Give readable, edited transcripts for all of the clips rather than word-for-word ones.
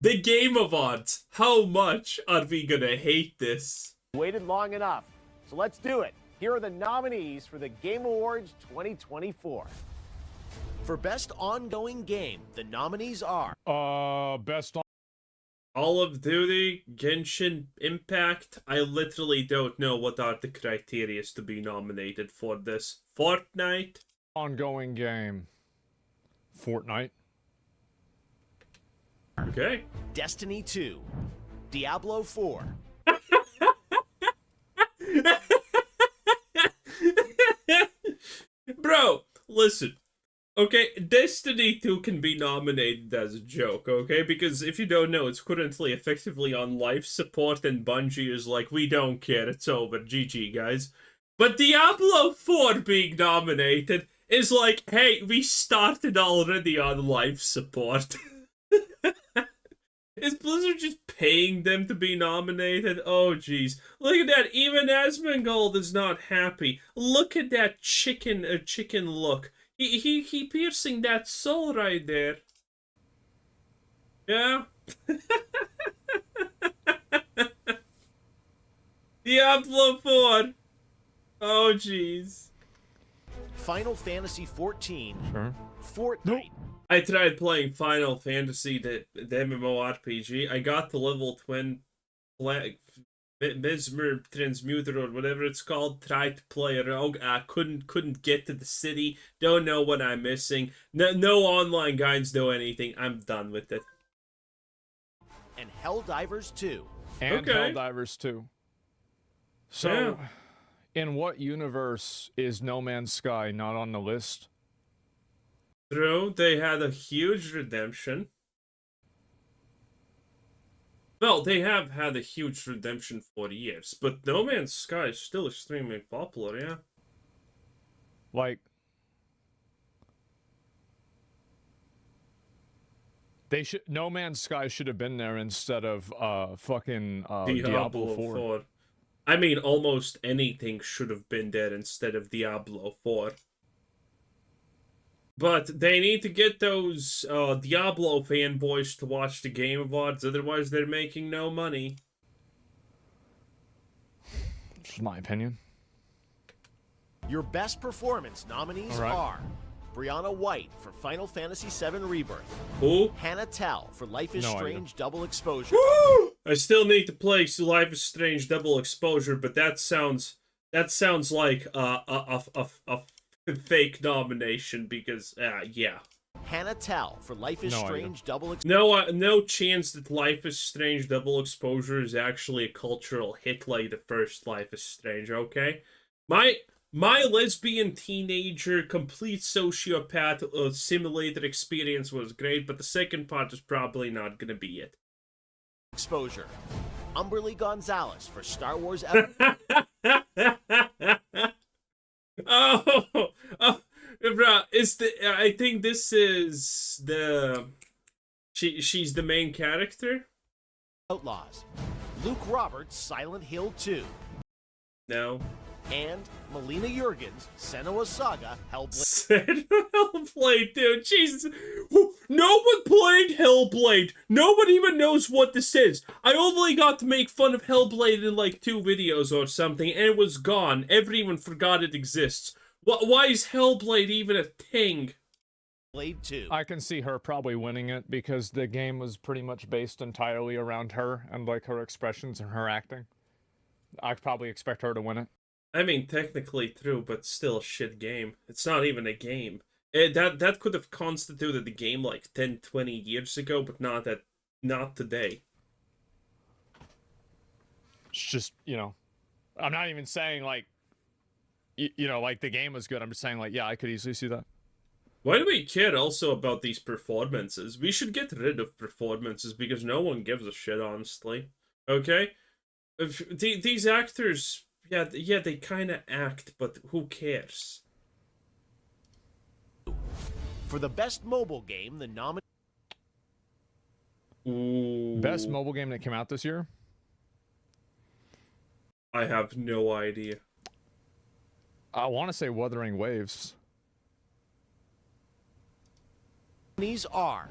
The Game Awards. How much are we gonna hate this? Waited long enough, so let's do it. Here are the nominees for the Game Awards 2024. For Best Ongoing Game, the nominees are... Best on... Call of Duty, Genshin Impact. I literally don't know what are the criteria to be nominated for this. Fortnite? Ongoing game. Fortnite. Okay. Destiny 2, Diablo 4, Bro, listen. Okay, Destiny 2 can be nominated as a joke, okay? Because if you don't know, it's currently effectively on life support and Bungie is like, we don't care, it's over, GG, guys. But Diablo 4 being nominated is like, hey, we started already on life support. Is Blizzard just paying them to be nominated? Oh, jeez. Look at that. Even Asmongold is not happy. Look at that chicken look. He piercing that soul right there. Yeah. Diablo 4. Oh, jeez. Final Fantasy 14, Sure. Fortnite, Nope. I tried playing Final Fantasy, the MMORPG. I got the level 20, Mesmer Transmuter or whatever it's called. Tried to play a rogue. I couldn't get to the city. Don't know what I'm missing. No online guides, no anything. I'm done with it. and Helldivers 2. And Okay. Helldivers 2. So, in what universe is No Man's Sky not on the list? True, they had a huge redemption. Well, they have had a huge redemption for years, but No Man's Sky is still extremely popular, yeah. Like, they should... No Man's Sky should have been there instead of, fucking, Diablo 4. I mean, almost anything should have been there instead of Diablo 4. But they need to get those Diablo fanboys to watch the Game Awards, otherwise they're making no money. Just my opinion. Your Best Performance nominees are Brianna White for Final Fantasy VII Rebirth, Who? Hannah Tell for Life is No idea. Strange Double Exposure, Woo! I still need to play Life is Strange Double Exposure, but that sounds like a fake nomination because yeah. Hannah Tell for Life is No idea. Strange Double Exposure, No chance that Life is Strange Double Exposure is actually a cultural hit like the first Life is Strange, okay? My lesbian teenager complete sociopath simulator experience was great, but the second part is probably not gonna be it. Exposure. Umberly Gonzalez for Star Wars Oh, bruh, I think this is she's the main character? Outlaws, Luke Roberts Silent Hill 2, No. and Melina Jurgens Senua Saga Hellblade. Hellblade, dude, Jesus. No one played Hellblade. No one even knows what this is. I only got to make fun of Hellblade in like 2 videos or something, and it was gone. Everyone forgot it exists. Why is Hellblade even a thing? Blade 2. I can see her probably winning it because the game was pretty much based entirely around her and like her expressions and her acting. I'd probably expect her to win it. I mean, technically true, but still a shit game. It's not even a game. That could have constituted the game like 10, 20 years ago, but not today. It's just, you know, I'm not even saying like, you know, like the game was good. I'm just saying like, yeah, I could easily see that. Why do we care also about these performances? We should get rid of performances because no one gives a shit, honestly. Okay? These actors, yeah, they kind of act, but who cares? For the Best Mobile Game, the Best mobile game that came out this year? I have no idea. I want to say Wuthering Waves. nominees are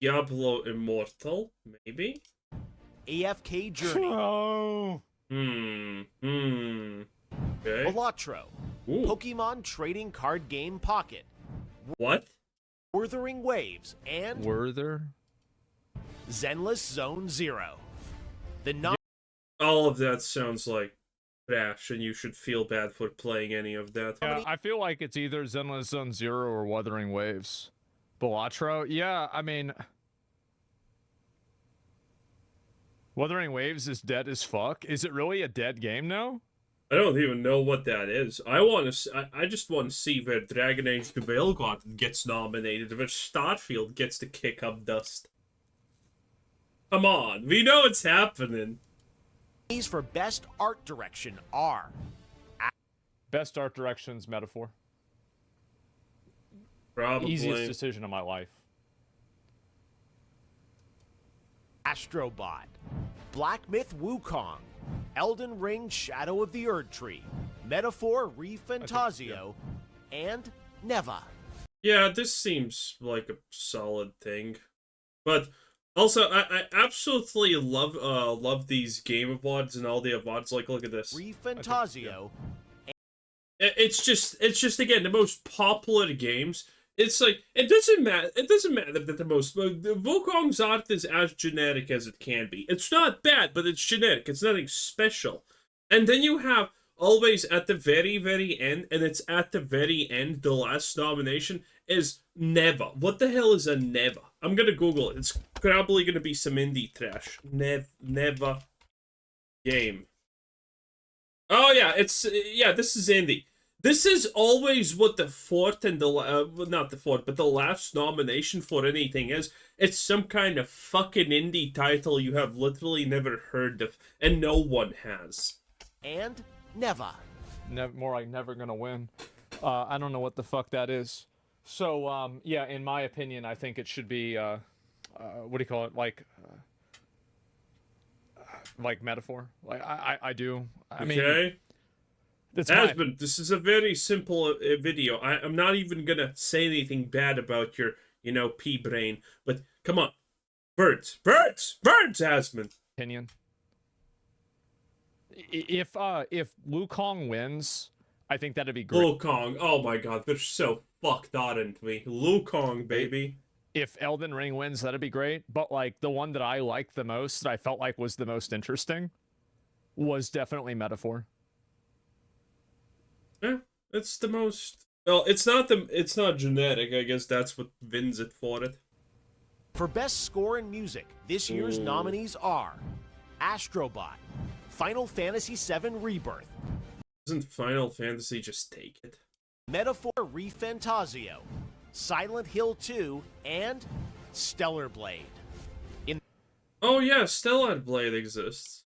Diablo Immortal, maybe? AFK Journey, Oh. Okay. Balatro, Ooh. Pokemon Trading Card Game Pocket, What? Wuthering Waves, and Werther? Zenless Zone Zero. The All of that sounds like trash, and you should feel bad for playing any of that. Yeah, I feel like it's either Zenless Zone Zero or Wuthering Waves. Balatro? Yeah, I mean... Wuthering Waves is dead as fuck. Is it really a dead game now? I don't even know what that is. I just want to see where Dragon Age the Veilguard gets nominated, where Starfield gets to kick up dust. Come on, we know it's happening. nominees for Best Art Direction are Best art directions metaphor. Probably. Easiest decision of my life. Astrobot, Black Myth Wukong, Elden Ring Shadow of the Erd Tree, Metaphor ReFantazio, and Neva. Yeah, this seems like a solid thing. But also, I absolutely love these game awards and all the awards. Like, look at this. ReFantazio. It's just again the most popular games. It's like it doesn't matter. It doesn't matter that the Wukong's art is as generic as it can be. It's not bad, but it's generic. It's nothing special. And then you have always at the very end, and it's at the very end. The last nomination is Neva. What the hell is a Neva? I'm gonna Google it. It's probably gonna be some indie trash. Neva game. Oh yeah, this is indie. This is always what the fourth and not the fourth, but the last nomination for anything is. It's some kind of fucking indie title you have literally never heard of, and no one has. And Neva. More like never gonna win. I don't know what the fuck that is. So, yeah, in my opinion, I think it should be, what do you call it? Like metaphor. Like, I do. I mean... Okay. Husband, this is a very simple video. I'm not even gonna say anything bad about your, pea brain. But come on, birds, Asmund. Opinion. If Wukong wins, I think that'd be great. Wukong, oh my god, they're so fucked on into me. Wukong, baby. If Elden Ring wins, that'd be great. But like the one that I liked the most, that I felt like was the most interesting, was definitely Metaphor. Yeah, it's the most. Well, it's not genetic. I guess that's what wins it for it. For Best Score in Music, this year's nominees are Astrobot, Final Fantasy VII Rebirth, Doesn't Final Fantasy just take it? Metaphor ReFantazio, Silent Hill 2, and Stellar Blade. Oh yeah, Stellar Blade exists.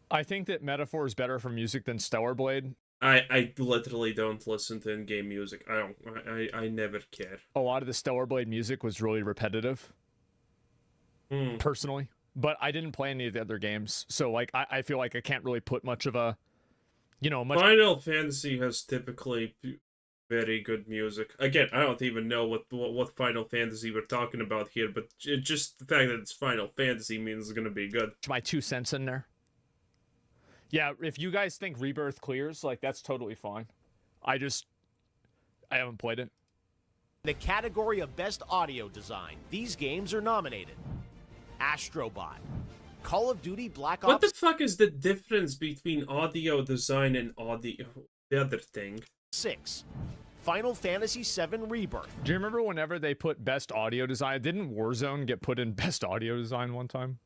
I think that Metaphor is better for music than Stellar Blade. I literally don't listen to in-game music. I never care. A lot of the Stellar Blade music was really repetitive. Personally. But I didn't play any of the other games, so like I feel like I can't really put much of a, Final Fantasy has typically very good music. Again, I don't even know what Final Fantasy we're talking about here, but just the fact that it's Final Fantasy means it's gonna be good. My 2 cents in there. Yeah, if you guys think Rebirth clears, like that's totally fine. I haven't played it. In the category of Best Audio Design, these games are nominated: Astrobot, Call of Duty Black Ops. What the fuck is the difference between audio design and the other thing? 6, Final Fantasy VII Rebirth. Do you remember whenever they put Best Audio Design? Didn't Warzone get put in Best Audio Design one time?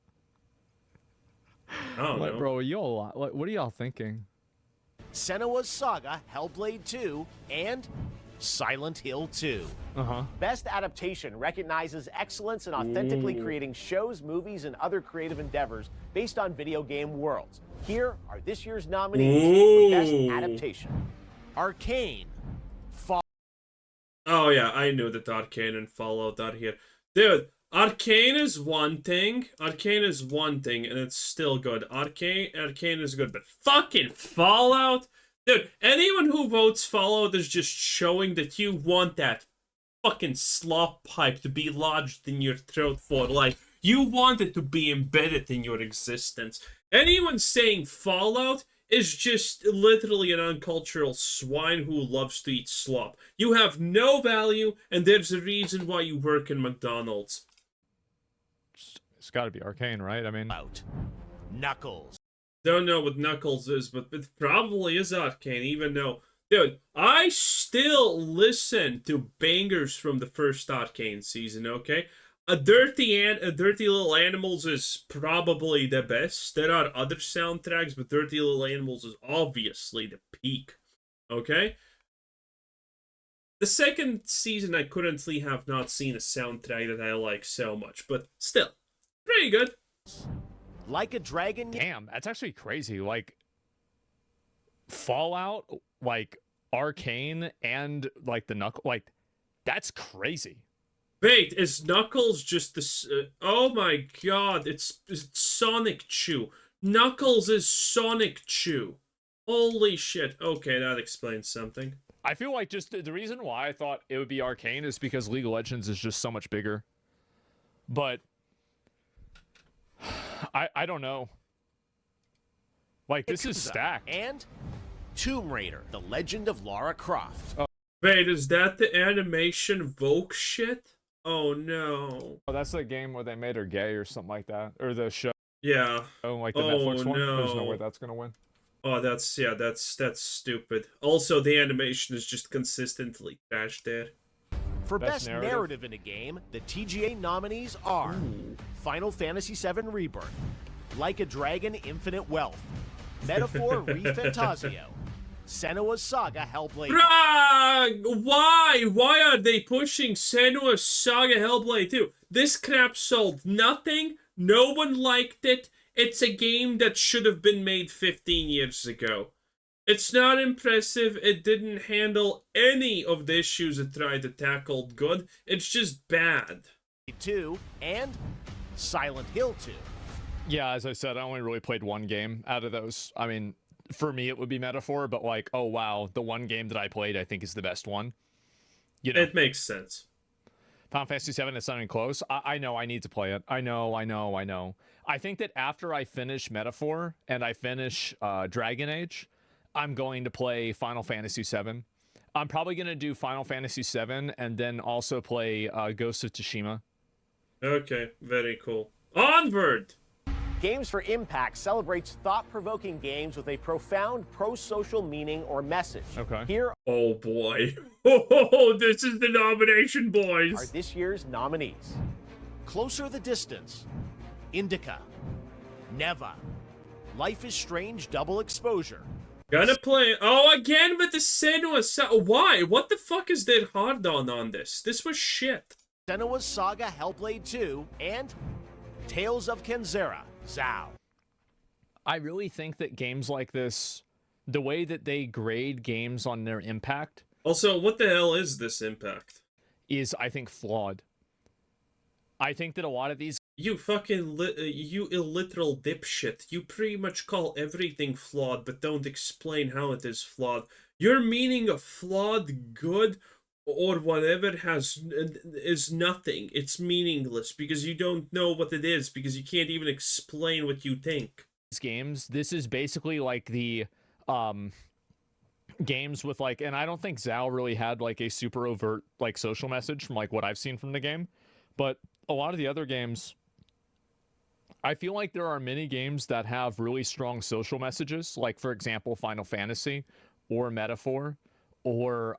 I don't know. Like, bro, what are y'all thinking? Senua's Saga, Hellblade 2, and Silent Hill 2. Best Adaptation recognizes excellence in authentically creating shows, movies, and other creative endeavors based on video game worlds. Here are this year's nominees for Best Adaptation: Arcane, Oh yeah, I knew that Arcane and Fallout are here. Dude, Arcane is one thing, and it's still good. Arcane is good, but fucking Fallout? Dude, anyone who votes Fallout is just showing that you want that fucking slop pipe to be lodged in your throat for life. You want it to be embedded in your existence. Anyone saying Fallout is just literally an uncultural swine who loves to eat slop. You have no value, and there's a reason why you work in McDonald's. It's got to be Arcane, right? I mean, Knuckles. Don't know what Knuckles is, but it probably is Arcane, even though... Dude, I still listen to bangers from the first Arcane season, okay? A Dirty Little Animals is probably the best. There are other soundtracks, but Dirty Little Animals is obviously the peak, okay? The second season, I currently have not seen a soundtrack that I like so much, but still, pretty good. Like a Dragon. Damn, that's actually crazy. Like, Fallout, like, Arcane, and, like, the Knuckle, like, that's crazy. Wait, is Knuckles just the... oh my god, it's Sonic Chew. Knuckles is Sonic Chew. Holy shit. Okay, that explains something. I feel like just the reason why I thought it would be Arcane is because League of Legends is just so much bigger. But I don't know. Like, this is stacked. And Tomb Raider, The Legend of Lara Croft. Oh. Wait, is that the animation Vogue shit? Oh no. Oh, that's the game where they made her gay or something like that. Or the show. Yeah. Oh, like the Netflix one? No. There's no way that's gonna win. Oh, that's stupid. Also, the animation is just consistently trash there. For best narrative in a game, the TGA nominees are Final Fantasy VII Rebirth, Like a Dragon Infinite Wealth, Metaphor ReFantazio, Senua's Saga Hellblade. Why? Why are they pushing Senua's Saga Hellblade 2? This crap sold nothing. No one liked it. It's a game that should have been made 15 years ago. It's not impressive. It didn't handle any of the issues it tried to tackle good. It's just bad. 2 and Silent Hill 2. Yeah, as I said, I only really played one game out of those. I mean, for me, it would be Metaphor, but like, oh wow, the one game that I played, I think is the best one. You know, it makes sense. Final Fantasy VII is not even close. I know I need to play it. I know. I think that after I finish Metaphor and I finish Dragon Age, I'm going to play Final Fantasy VII. I'm probably going to do Final Fantasy VII and then also play Ghost of Tsushima. Okay, very cool. Onward! Games for Impact celebrates thought-provoking games with a profound pro-social meaning or message. Okay. Here oh boy. Oh, this is the nomination, boys. are this year's nominees. Closer the Distance, Indica, Neva, Life is Strange Double Exposure. Gonna play... oh, again with the Senua... why? What the fuck is their hard on this? This was shit. Senua's Saga Hellblade 2 and Tales of Kenzera, Zao. I really think that games like this, the way that they grade games on their impact... Also, what the hell is this impact? ...is, I think, flawed. I think that a lot of these... You fucking... you illiteral dipshit. You pretty much call everything flawed, but don't explain how it is flawed. Your meaning of flawed, good, or whatever is nothing. It's meaningless, because you don't know what it is, because you can't even explain what you think. Games, this is basically like the... games with like, and I don't think Zao really had like a super overt like social message from like what I've seen from the game, but a lot of the other games, I feel like there are many games that have really strong social messages, like for example Final Fantasy or Metaphor or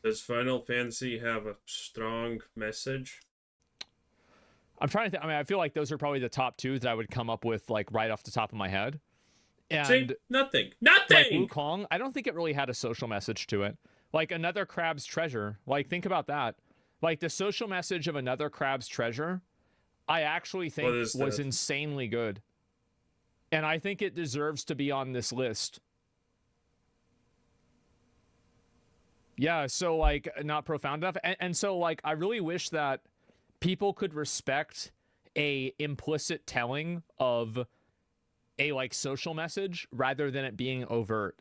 does Final Fantasy have a strong message? I'm trying to think. I mean, I feel like those are probably the top two that I would come up with like right off the top of my head. And see, nothing. Like Wukong, I don't think it really had a social message to it. Like Another Crab's Treasure. Like, think about that. Like, the social message of Another Crab's Treasure, I actually think was insanely good. And I think it deserves to be on this list. Yeah, so, like, not profound enough. And so, like, I really wish that people could respect a implicit telling of a like social message rather than it being overt,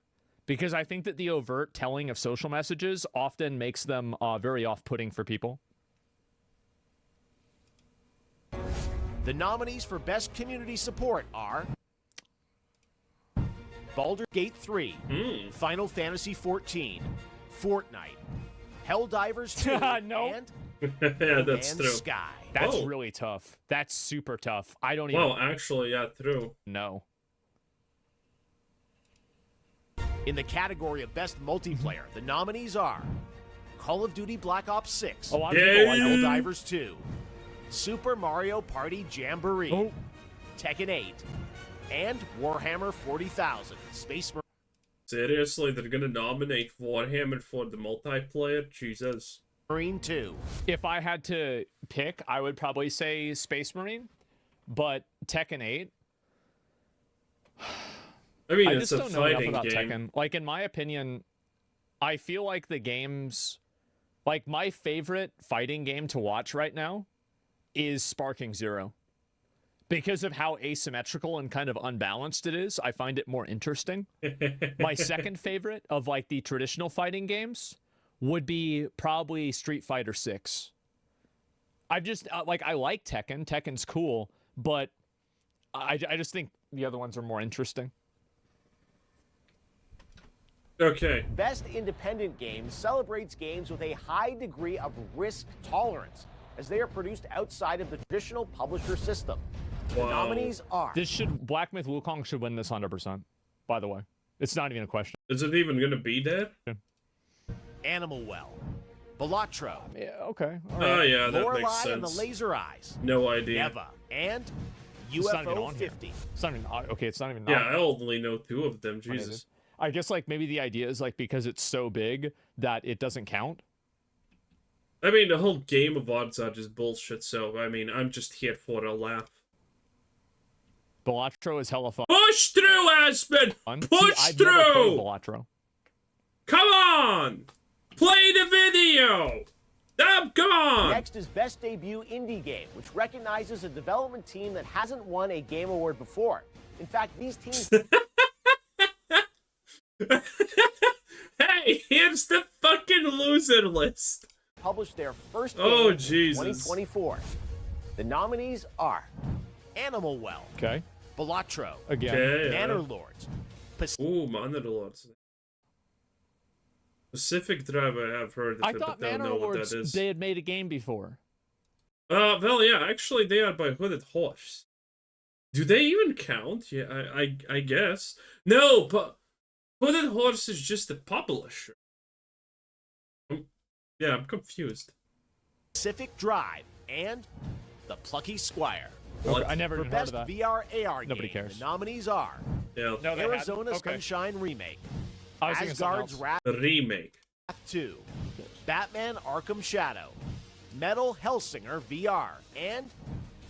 because I think that the overt telling of social messages often makes them very off-putting for people. The nominees for Best Community Support are Baldur's Gate 3, Final Fantasy XIV, Fortnite, Helldivers 2, No. and Yeah, that's Man's true. Sky. That's really tough. That's super tough. I don't even Well, actually, yeah, true. know. In the category of Best Multiplayer, the nominees are Call of Duty Black Ops 6, A lot of people like it. Helldivers 2, Super Mario Party Jamboree, Oh. Tekken 8, and Warhammer 40,000 Space Marine. Seriously, they're gonna nominate Warhammer for the multiplayer? Jesus. Marine 2. If I had to pick, I would probably say Space Marine, but Tekken 8. I mean, I it's just a don't know enough fighting about game. Tekken. Like, in my opinion, I feel like the games, like my favorite fighting game to watch right now is Sparking Zero. Because of how asymmetrical and kind of unbalanced it is, I find it more interesting. My second favorite of like the traditional fighting games would be probably Street Fighter 6. I've just like I like Tekken. Tekken's cool, but I just think the other ones are more interesting. Okay. Best Independent Game celebrates games with a high degree of risk tolerance, as they are produced outside of the traditional publisher system. The Wow. nominees are Black Myth Wukong should win this 100%, by the way. It's not even a question. Is it even gonna be there? Animal Well, Balatro, Yeah, okay. All Oh, right. yeah, that makes Lorelei and the sense. Laser Eyes, No idea. Neva, and It's not even UFO on here. 50. It's not even okay, it's not even Yeah, on. I only know 2 of them. Jesus. I guess like maybe the idea is like because it's so big that it doesn't count. I mean, the whole game of odds are just bullshit, so, I mean, I'm just here for a laugh. Balatro is hella fun. Push through, Aspen! Push I've never played through! Balatro. Come on! Play the video! Come on! Next is Best Debut Indie Game, which recognizes a development team that hasn't won a game award before. In fact, these teams Hey, here's the fucking loser list. published their first game Oh, in Jesus. 2024. The nominees are Animal Well, Okay. Balatro, Again. Okay. Manor Lords, Ooh, Manor Lords. Pacific Drive, I have heard of I it, thought but don't Manor know what Lords that is. they had made a game before. Well, yeah, actually, they are by Hooded Horse. Do they even count? Yeah, I guess. No, but Hooded Horse is just the publisher. Yeah, I'm confused. Pacific Drive, and The Plucky Squire. What? Okay, I never For even heard Best of that. VR AR Nobody game, cares. the nominees are Yeah, No, they Arizona hadn't. Okay. Sunshine Remake, I was thinking something Asgard's else. Wrath the remake. 2, Batman Arkham Shadow, Metal Hellsinger VR, and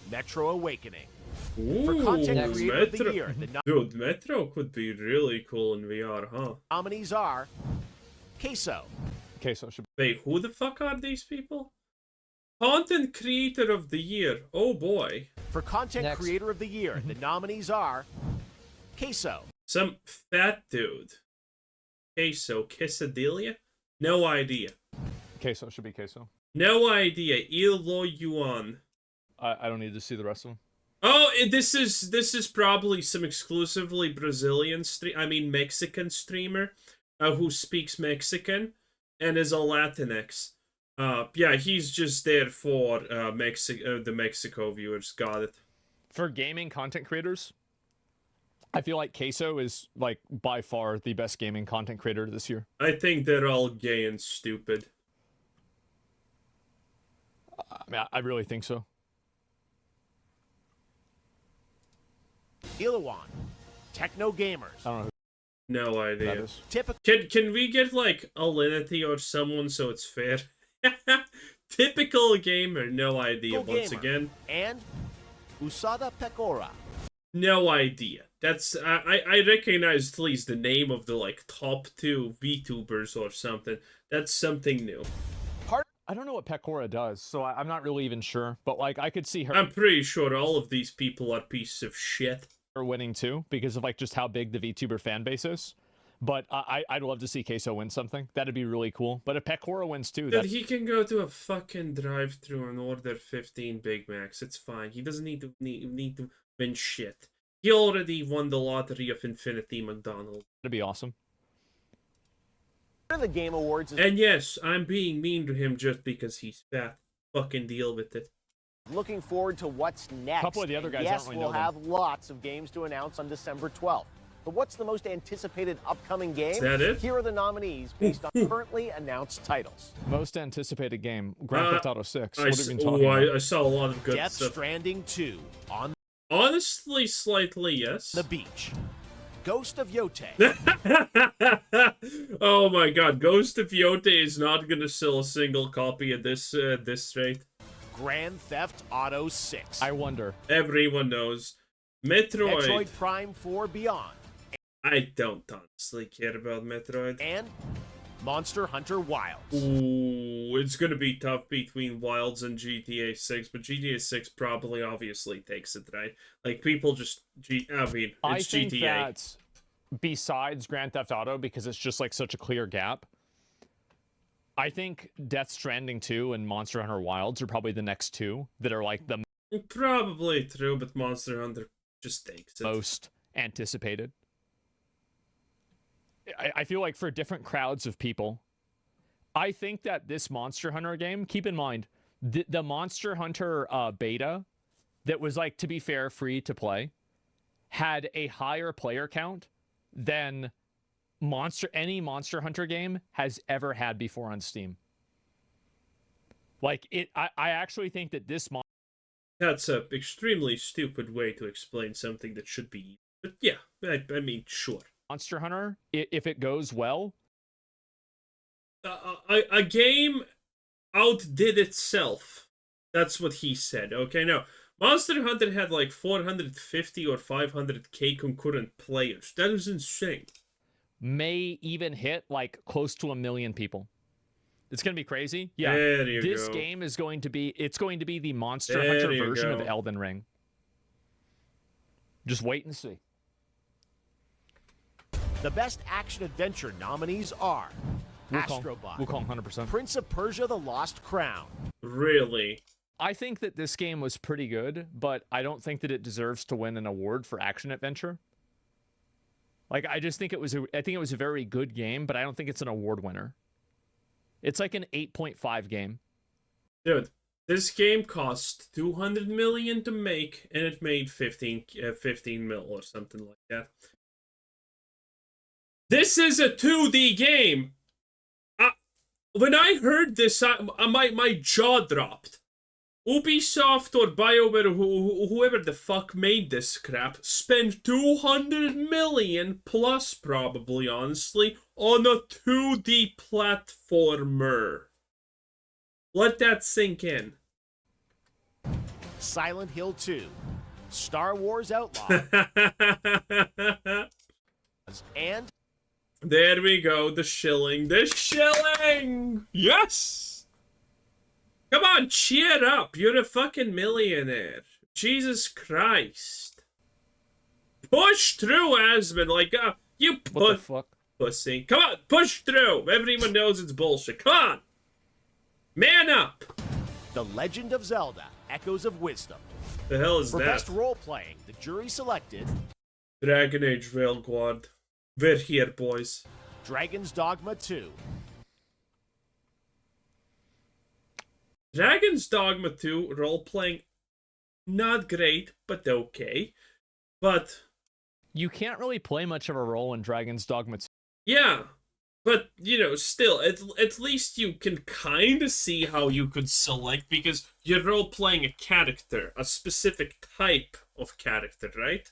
Metro Awakening. Ooh, For Content Creator of the Metro. Year, the Dude, Metro could be really cool in VR, huh? nominees are Queso, Okay, so it should Wait, who the fuck are these people? Content Creator of the Year. Oh boy. For Content Next. Creator of the Year, the nominees are Queso, Some fat dude. Queso. Quesadilla? No idea. queso should be queso. No idea. Ilo Yuan. I don't need to see the rest of them. Oh, this is probably some exclusively Brazilian Mexican streamer who speaks Mexican and is a Latinx. Yeah, he's just there for the Mexico viewers. Got it. For gaming content creators, I feel like queso is like by far the best gaming content creator this year. I think they're all gay and stupid. I mean, I really think so. Ilawan, Techno Gamers, I don't know No who idea. that is. Typical Can we get like Alinity or someone so it's fair? Typical gamer, no idea. Once Gamer, again, and Usada Pecora. no idea. That's I recognize at least the name of the like top 2 VTubers or something. That's something new. I don't know what Pecora does, so I'm not really even sure. But like, I could see her I'm pretty sure all of these people are pieces of shit. winning too because of like just how big the VTuber fan base is. But I'd love to see Queso win something. That'd be really cool. But if Pecora wins too, Dude, he can go to a fucking drive-thru and order 15 Big Macs. It's fine. He doesn't need to win shit. He already won the lottery of Infinity McDonald's. that'd be awesome. The Game Awards is And yes, I'm being mean to him just because he's fat. Fucking deal with it. looking forward to what's next. A couple of the other guys yes, aren't really we'll know have lots of games to announce on December 12th. But what's the most anticipated upcoming game? Is that it? Here are the nominees based on currently announced titles. Most anticipated game, Grand Theft Auto 6. I, What have you been talking about? I saw a lot of good Death stuff. Stranding 2 on Honestly, slightly, yes. the beach. Ghost of Yote. Oh my god, Ghost of Yote is not gonna sell a single copy at this rate. Grand Theft Auto 6. I wonder. Everyone knows. Metroid. Metroid Prime 4 Beyond. I don't honestly care about Metroid. And Monster Hunter Wilds. Ooh, it's gonna be tough between Wilds and GTA 6, but GTA 6 probably obviously takes it, right? Like, people just... I it's think GTA. that besides Grand Theft Auto, because it's just like such a clear gap, I think Death Stranding 2 and Monster Hunter Wilds are probably the next two that are like the Probably true, but Monster Hunter just takes it. most anticipated. I feel like for different crowds of people, I think that this Monster Hunter game, keep in mind, the Monster Hunter beta that was, like, to be fair, free to play, had a higher player count than any Monster Hunter game has ever had before on Steam. Like, I actually think that this That's a extremely stupid way to explain something that should be easy. But yeah, I mean, sure. Monster Hunter, if it goes well, A game outdid itself. That's what he said. Okay, now Monster Hunter had like 450 or 500k concurrent players. That is insane. may even hit like close to 1 million people. It's going to be crazy. Yeah. There you this go. game is going to be, it's going to be the Monster There Hunter you version go. of Elden Ring. Just wait and see. The best action-adventure nominees are Astrobot, We'll call 100%. Prince of Persia: The Lost Crown, Really? I think that this game was pretty good, but I don't think that it deserves to win an award for action adventure. Like, I just think I think it was a very good game, but I don't think it's an award winner. It's like an 8.5 game. Dude, this game cost 200 million to make, and it made 15 mil or something like that. This is a 2D game. When I heard this, my jaw dropped. Ubisoft or BioWare, whoever the fuck made this crap, spent 200 million plus, probably, honestly, on a 2D platformer. Let that sink in. Silent Hill 2, Star Wars Outlaw, and There we go, the shilling. The shilling! Yes! Come on, cheer up. You're a fucking millionaire. Jesus Christ. Push through, Asmund. Like, you What the fuck? pussy. Come on, push through. Everyone knows it's bullshit. Come on. Man up. The Legend of Zelda: Echoes of Wisdom. The hell is For that? best role-playing, the jury selected Dragon Age Railguard. We're here, boys. Dragon's Dogma 2, Dragon's Dogma 2 role-playing, not great, but okay. But, You can't really play much of a role in Dragon's Dogma 2. yeah. But, you know, still, at least you can kind of see how you could select, because you're role-playing a character, a specific type of character, right?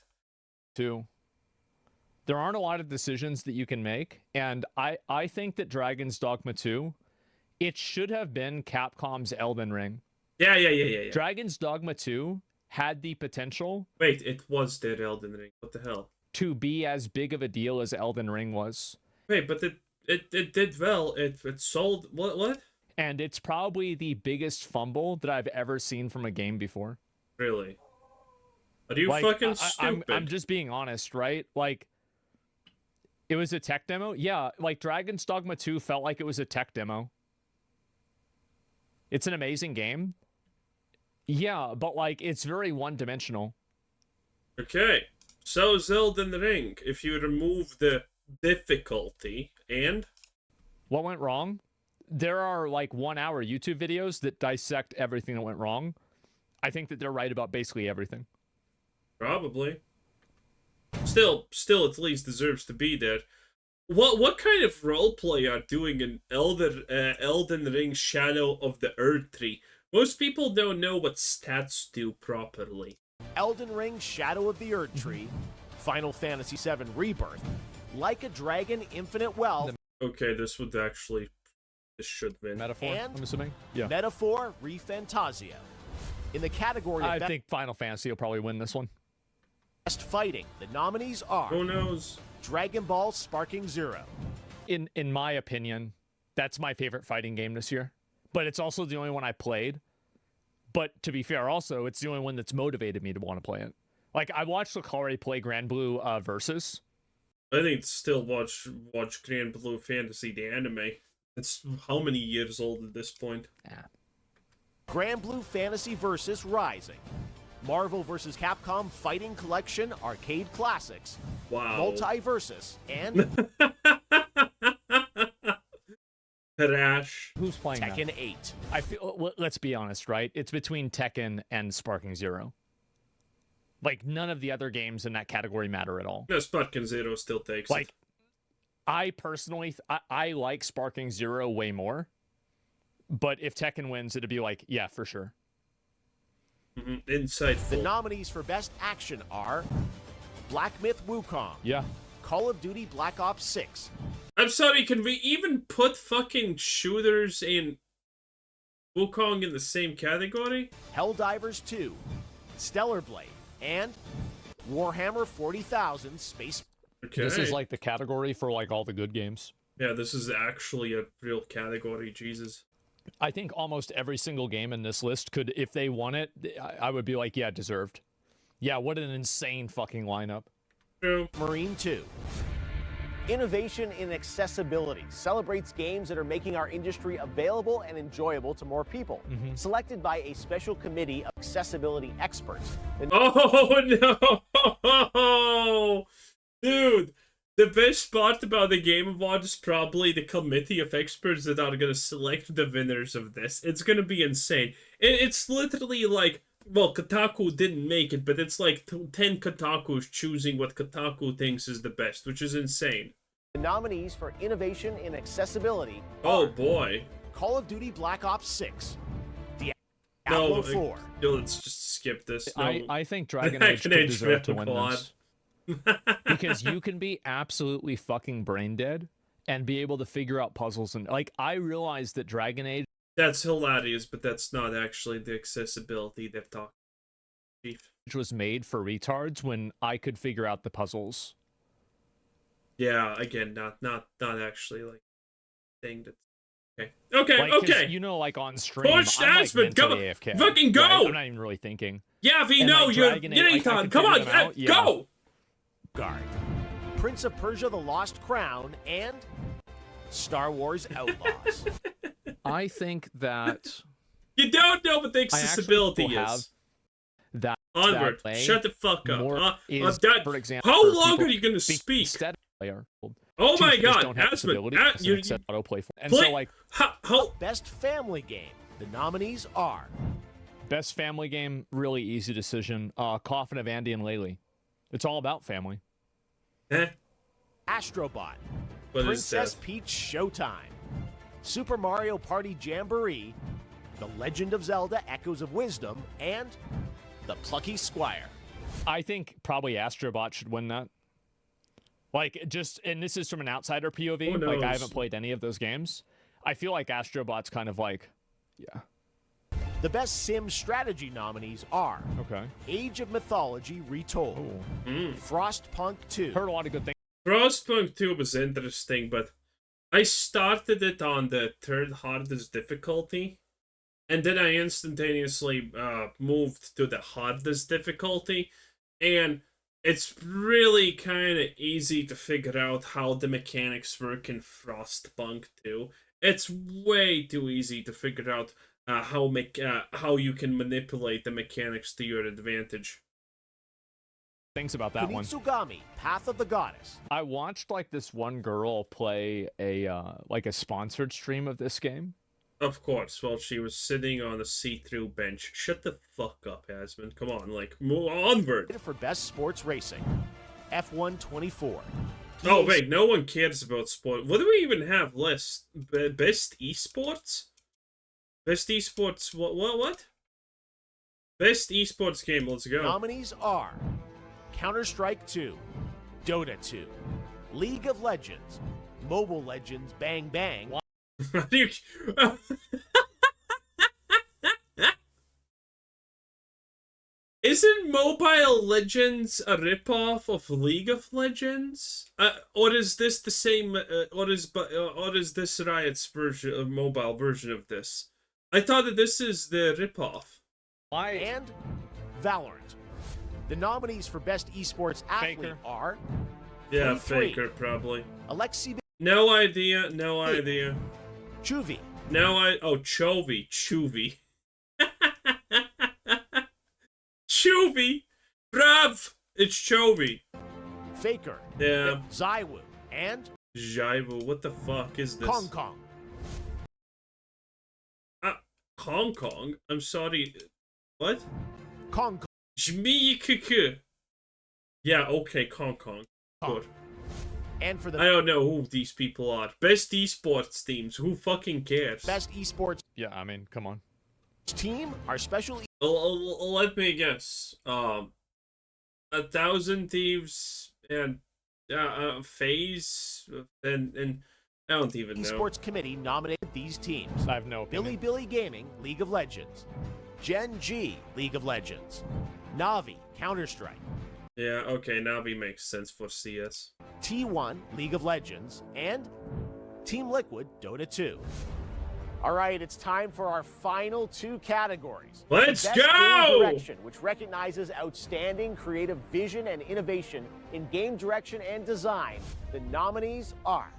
There aren't a lot of decisions that you can make, and I think that Dragon's Dogma 2, it should have been Capcom's Elden Ring. Yeah. Dragon's Dogma 2 had the potential Wait, it was their Elden Ring. What the hell? to be as big of a deal as Elden Ring was. Wait, but it did well. It sold... What? And it's probably the biggest fumble that I've ever seen from a game before. Really? Are you Like, fucking stupid? I'm just being honest, right? Like, It was a tech demo? Yeah, like Dragon's Dogma 2 felt like it was a tech demo. It's an amazing game. Yeah, but like it's very one-dimensional. Okay, so Elden Ring, if you remove the difficulty and... What went wrong? There are like 1-hour YouTube videos that dissect everything that went wrong. I think that they're right about basically everything. Probably. Still at least deserves to be there. What kind of roleplay are doing in Elden Ring Shadow of the Erdtree? Most people don't know what stats do properly. Elden Ring Shadow of the Erdtree, Final Fantasy VII Rebirth, Like a Dragon Infinite Wealth. Okay, this should win. Metaphor, and I'm assuming? Yeah. Metaphor Refantasio. In the category of I think Final Fantasy will probably win this one. Best Fighting, the nominees are... Who knows? Dragon Ball Sparking Zero. In my opinion, that's my favorite fighting game this year. But it's also the only one I played. But to be fair, also, it's the only one that's motivated me to want to play it. Like, I watched Lucari play Grand Blue Versus. I think still watch Grand Blue Fantasy, the anime. It's how many years old at this point? Yeah. Grand Blue Fantasy Versus Rising. Marvel vs. Capcom Fighting Collection Arcade Classics. Wow. Multiversus. And Crash. Who's playing Tekken that? 8. I feel. Let's be honest, right? It's between Tekken and Sparking Zero. Like, none of the other games in that category matter at all. No, Sparking Zero still takes like, it. I personally, I like Sparking Zero way more. But if Tekken wins, it'd be like, yeah, for sure. Insightful. The nominees for Best Action are Black Myth Wukong, Yeah. Call of Duty Black Ops 6, I'm sorry, can we even put fucking shooters and Wukong in the same category? Helldivers 2, Stellar Blade, and Warhammer 40,000 Space. Okay. This is like the category for like all the good games. Yeah, this is actually a real category, Jesus. I think almost every single game in this list could, if they won it, I would be like, yeah, deserved. Yeah, what an insane fucking lineup. True. Marine 2. Innovation in accessibility celebrates games that are making our industry available and enjoyable to more people. Selected by a special committee of accessibility experts. Oh no! Dude, the best part about the Game Awards is probably the committee of experts that are gonna select the winners of this. It's gonna be insane. It's literally like, well, Kotaku didn't make it, but it's like 10 Kotakus choosing what Kotaku thinks is the best, which is insane. The nominees for innovation in accessibility Oh are boy. Call of Duty Black Ops 6, Diablo 4. No, let's just skip this. No. I think Dragon Age could deserve to win God. this. Because you can be absolutely fucking brain dead and be able to figure out puzzles. And like, I realized that Dragon Age That's hilarious, but that's not actually the accessibility they're talking about. Chief. was made for retards when I could figure out the puzzles. Yeah, again, not actually like thing that's okay. Like, 'cause, Okay. you know, like on stream, Push I'm like Aspen, come mentally on, AFK, fucking go! right? I'm not even really thinking. Yeah, we And, know like, you're Dragon Age, like, I Nathan. can Come figure on, them out, yeah. go! Guard, Prince of Persia The Lost Crown, and Star Wars Outlaws. I think that You don't know what the I actually accessibility will have is. that Onward, way shut the fuck up. more is, for example, how for long people are you gonna being speak? instead of player. Oh my Choosers god, don't have Aspen, disability, it's you an accept autoplay for. And play. so, like, How Best Family Game. The nominees are best family game, really easy decision. Coffin of Andy and Laylee. It's all about family. Astrobot, What is Princess that? Peach Showtime, Super Mario Party Jamboree, The Legend of Zelda Echoes of Wisdom, and The Plucky Squire. I think probably Astrobot should win that. Like, just, and this is from an outsider POV. Who Like, I knows? haven't played any of those games. I feel like Astrobot's kind of like, yeah. The Best Sim Strategy nominees are Okay. Age of Mythology Retold, Oh. Frostpunk 2, Heard a lot of good things. Frostpunk 2 was interesting, but I started it on the third hardest difficulty, and then I instantaneously moved to the hardest difficulty, and It's really kind of easy to figure out how the mechanics work in Frostpunk 2. It's way too easy to figure out how you can manipulate the mechanics to your advantage. Things about that one. Kunitsugami, Path of the Goddess. I watched like this one girl play a like a sponsored stream of this game. Of course, while she was sitting on a see-through bench. Shut the fuck up, Asmund. Come on, like, move onward. For Best Sports Racing, F1 24. Oh, wait, no one cares about sport. What do we even have list? Best esports? Best esports, what? Best esports game, let's go. Nominees are Counter-Strike 2, Dota 2, League of Legends, Mobile Legends Bang Bang. Isn't Mobile Legends a ripoff of League of Legends? Or is this the same? Or is this Riot's version, mobile version of this? I thought that this is the ripoff. And Valorant. The nominees for Best Esports Athlete are Yeah, 43. Faker probably. Alexi. No idea. No idea. Chuvi. Oh, Chovy. Chuvy. Chuvy! Brav! It's Chovy. Faker. Yeah. Zaiwu. And Jaivu. What the fuck is this? Kong Kong. Kong Kong? I'm sorry. What? Kong Kong. Jmii. Yeah, okay, Kong Kong. Good. And for the I don't know who these people are. Best esports teams. Who fucking cares? Best Esports Yeah, I mean, come on. team are special. Let me guess. 1,000 Thieves and FaZe and I don't even know. Esports Committee nominated these teams. I have no opinion. Billy Gaming, League of Legends. Gen G, League of Legends. Navi, Counter-Strike. Yeah, okay, Navi makes sense for CS. T1, League of Legends. And Team Liquid, Dota 2. All right, it's time for our final two categories. Let's The Best go! Game Direction, which recognizes outstanding creative vision and innovation in game direction and design. The nominees are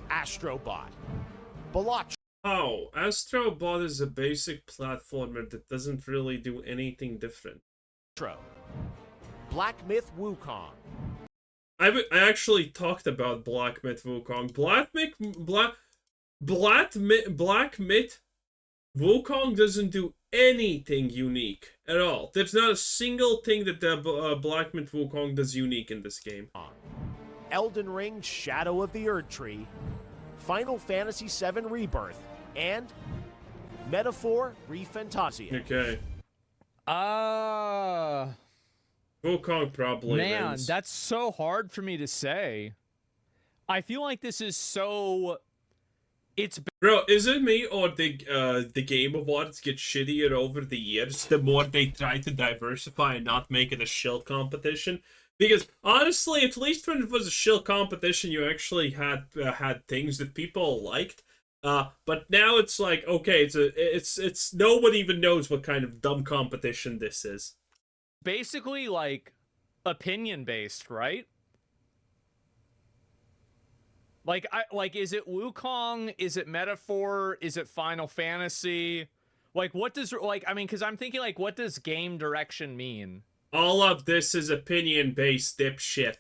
Astrobot, Balatro, Oh, Astrobot is a basic platformer that doesn't really do anything different. Black Myth Wukong, I actually talked about Black Myth Wukong. Black Myth Wukong doesn't do anything unique at all. There's not a single thing that the Black Myth Wukong does unique in this game. Elden Ring Shadow of the Erdtree, Final Fantasy VII Rebirth, and Metaphor ReFantazia. Okay. Wukong probably Man, wins. that's so hard for me to say. I feel like this is so... It's... Bro, is it me or the Game Awards get shittier over the years the more they try to diversify and not make it a shill competition? Because honestly, at least when it was a shill competition, you actually had things that people liked. But now it's like, okay, it's no one even knows what kind of dumb competition this is. basically like opinion based, right? Like is it Wukong? Is it Metaphor? Is it Final Fantasy? Like what does I mean, because I'm thinking like what does game direction mean? All of this is opinion based, dipshit.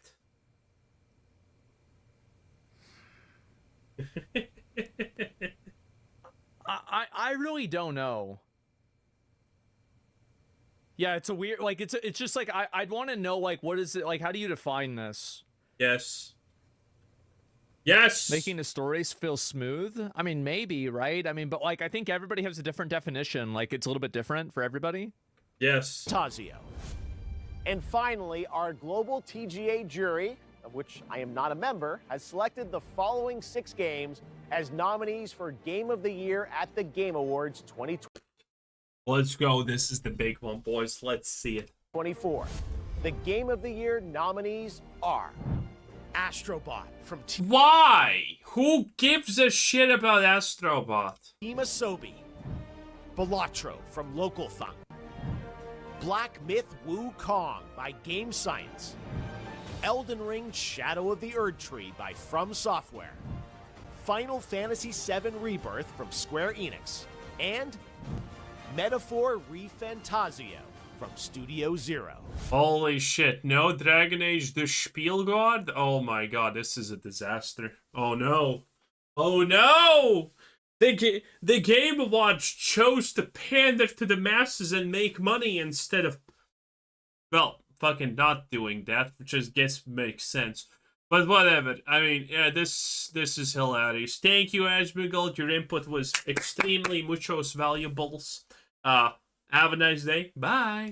I really don't know. Yeah, it's a weird it's just like I'd want to know like what is it like, how do you define this? Yes. Yes. Making the stories feel smooth? I mean, maybe, right? I mean, but like I think everybody has a different definition. Like it's a little bit different for everybody. Yes. Tazio. And finally, our global TGA jury, of which I am not a member, has selected the following 6 games as nominees for Game of the Year at the Game Awards 2024. Let's go. This is the big one, boys. Let's see it. The Game of the Year nominees are Astrobot from Why? Who gives a shit about Astrobot? Team Asobi, Balatro from Local Thunk, Black Myth Wukong by Game Science. Elden Ring Shadow of the Erdtree by From Software. Final Fantasy VII Rebirth from Square Enix. And Metaphor ReFantazio from Studio Zero. Holy shit, no Dragon Age the Spielgod? Oh my god, this is a disaster. Oh no. Oh no! The Game Watch chose to pander to the masses and make money instead of, well, fucking not doing that, which I guess makes sense. But whatever. I mean, yeah, this is hilarious. Thank you, Ashmigel. Your input was extremely muchos valuables. Have a nice day. Bye.